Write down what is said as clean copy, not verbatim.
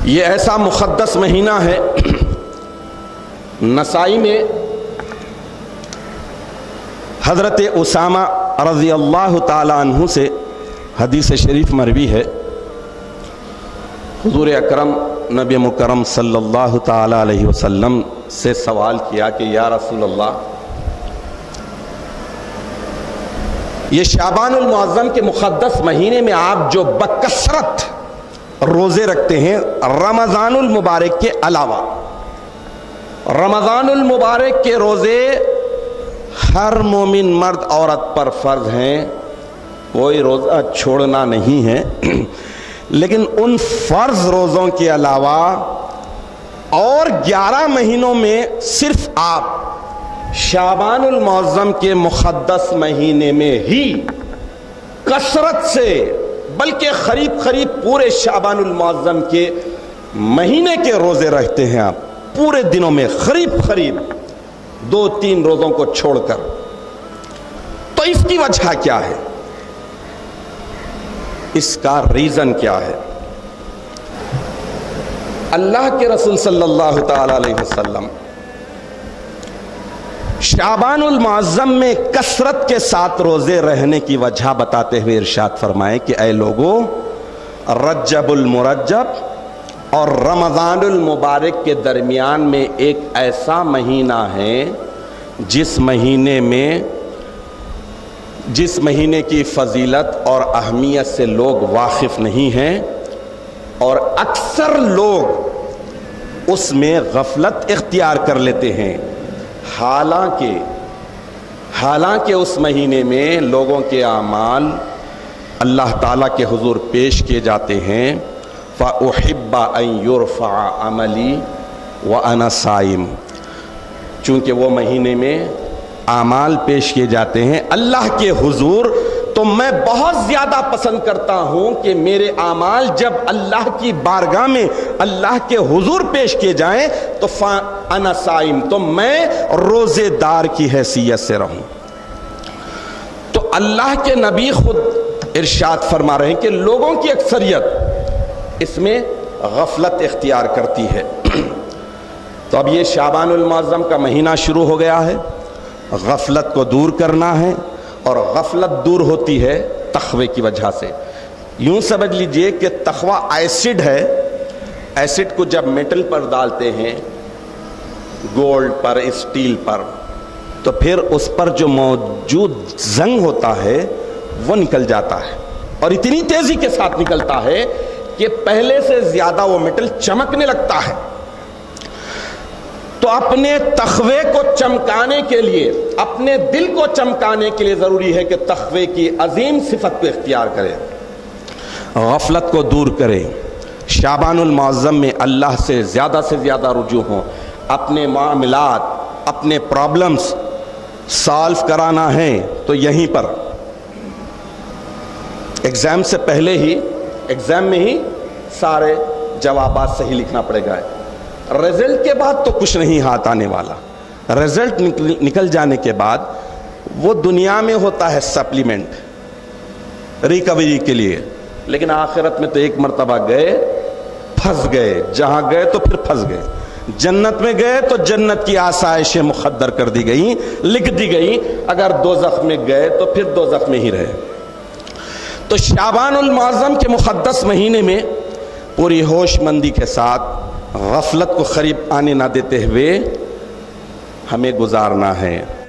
یہ ایسا مقدس مہینہ ہے. نسائی میں حضرت اسامہ رضی اللہ تعالی عنہ سے حدیث شریف مروی ہے. حضور اکرم نبی مکرم صلی اللہ تعالی علیہ وسلم سے سوال کیا کہ یا رسول اللہ، یہ شعبان المعظم کے مقدس مہینے میں آپ جو بکثرت روزے رکھتے ہیں رمضان المبارک کے علاوہ، رمضان المبارک کے روزے ہر مومن مرد عورت پر فرض ہیں، کوئی روزہ چھوڑنا نہیں ہے، لیکن ان فرض روزوں کے علاوہ اور 11 مہینوں میں صرف آپ شعبان المعظم کے مقدس مہینے میں ہی کثرت سے، بلکہ قریب پورے شعبان المعظم کے مہینے کے روزے رکھتے ہیں آپ پورے دنوں میں، قریب 2-3 روزوں کو چھوڑ کر. تو اس کی وجہ کیا ہے؟ اس کا ریزن کیا ہے؟ اللہ کے رسول صلی اللہ تعالی علیہ وسلم شعبان المعظم میں کثرت کے ساتھ روزے رہنے کی وجہ بتاتے ہوئے ارشاد فرمائے کہ اے لوگو، رجب المرجب اور رمضان المبارک کے درمیان میں ایک ایسا مہینہ ہے جس مہینے کی فضیلت اور اہمیت سے لوگ واقف نہیں ہیں، اور اکثر لوگ اس میں غفلت اختیار کر لیتے ہیں. حالانکہ اس مہینے میں لوگوں کے اعمال اللہ تعالیٰ کے حضور پیش کیے جاتے ہیں. فَأُحِبَّ أَن يُرْفَعَ عَمَلِي وَأَنَا صَائِمٌ، چونکہ وہ مہینے میں اعمال پیش کیے جاتے ہیں اللہ کے حضور، تو میں بہت زیادہ پسند کرتا ہوں کہ میرے اعمال جب اللہ کی بارگاہ میں اللہ کے حضور پیش کیے جائیں تو فَأَنَا صَائِمٌ، تو میں روزے دار کی حیثیت سے رہوں. تو اللہ کے نبی خود ارشاد فرما رہے ہیں کہ لوگوں کی اکثریت اس میں غفلت اختیار کرتی ہے. تو اب یہ شعبان المعظم کا مہینہ شروع ہو گیا ہے، غفلت کو دور کرنا ہے، اور غفلت دور ہوتی ہے تقوی کی وجہ سے. یوں سمجھ لیجئے کہ تقوی ایسڈ ہے. ایسڈ کو جب میٹل پر ڈالتے ہیں، گولڈ پر، اسٹیل پر، تو پھر اس پر جو موجود زنگ ہوتا ہے وہ نکل جاتا ہے، اور اتنی تیزی کے ساتھ نکلتا ہے کہ پہلے سے زیادہ وہ میٹل چمکنے لگتا ہے. تو اپنے تقوی کو چمکانے کے لیے، اپنے دل کو چمکانے کے لیے ضروری ہے کہ تقوی کی عظیم صفت کو اختیار کرے، غفلت کو دور کرے، شعبان المعظم میں اللہ سے زیادہ رجوع ہوں، اپنے معاملات، اپنے پرابلمز سالو کرانا ہے تو یہیں پر ایگزام سے پہلے ہی، ایگزام میں ہی سارے جوابات صحیح لکھنا پڑے گا. رزلٹ کے بعد تو کچھ نہیں ہاتھ آنے والا. رزلٹ نکل جانے کے بعد وہ دنیا میں ہوتا ہے سپلیمنٹ ریکوری کے لیے، لیکن آخرت میں تو ایک مرتبہ گئے پھنس گئے، جہاں گئے تو پھر پھنس گئے. جنت میں گئے تو جنت کی آسائشیں مقدر کر دی گئیں، لکھ دی گئیں. اگر دوزخ میں گئے تو پھر دوزخ میں ہی رہے. تو شعبان المعظم کے مقدس مہینے میں پوری ہوش مندی کے ساتھ غفلت کو قریب آنے نہ دیتے ہوئے ہمیں گزارنا ہے.